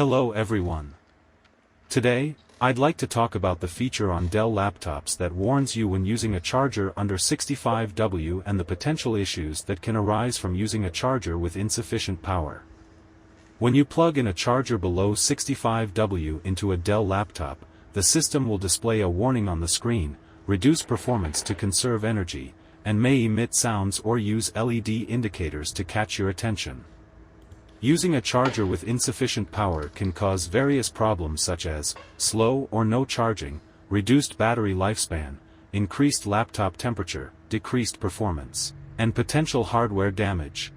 Hello everyone. Today, I'd like to talk about the feature on Dell laptops that warns you when using a charger under 65W and the potential issues that can arise from using a charger with insufficient power. When you plug in a charger below 65W into a Dell laptop, the system will display a warning on the screen, reduce performance to conserve energy, and may emit sounds or use LED indicators to catch your attention. Using a charger with insufficient power can cause various problems such as slow or no charging, reduced battery lifespan, increased laptop temperature, decreased performance, and potential hardware damage.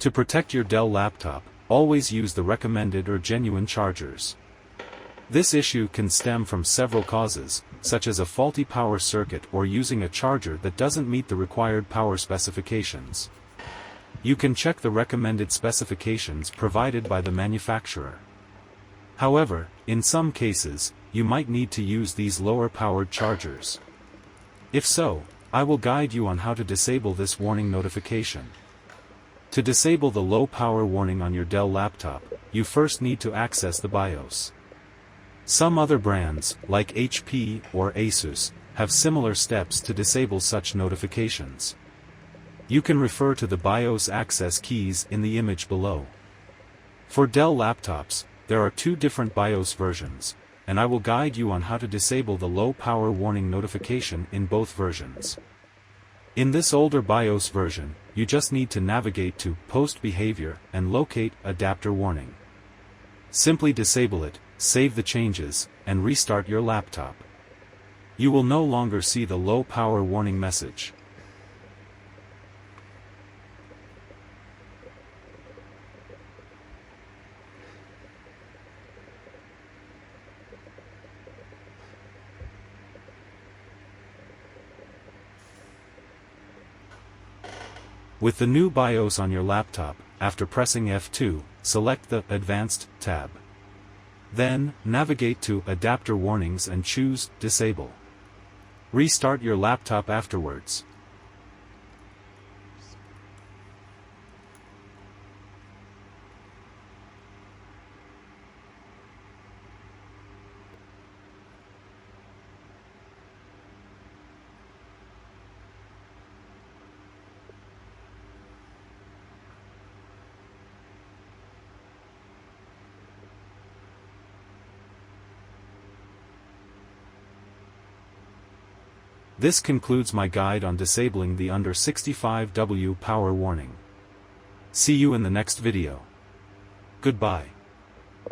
To protect your Dell laptop, always use the recommended or genuine chargers. This issue can stem from several causes, such as a faulty power circuit or using a charger that doesn't meet the required power specifications. You can check the recommended specifications provided by the manufacturer. However, in some cases, you might need to use these lower-powered chargers. If so, I will guide you on how to disable this warning notification. To disable the low-power warning on your Dell laptop, you first need to access the BIOS. Some other brands, like HP or Asus, have similar steps to disable such notifications. You can refer to the BIOS access keys in the image below. For Dell laptops, there are two different BIOS versions, and I will guide you on how to disable the low power warning notification in both versions. In this older BIOS version, you just need to navigate to Post Behavior and locate Adapter Warning. Simply disable it, save the changes, and restart your laptop. You will no longer see the low power warning message. With the new BIOS on your laptop, after pressing F2, select the Advanced tab. Then, navigate to Adapter Warnings and choose Disable. Restart your laptop afterwards. This concludes my guide on disabling the under 65W power warning. See you in the next video. Goodbye.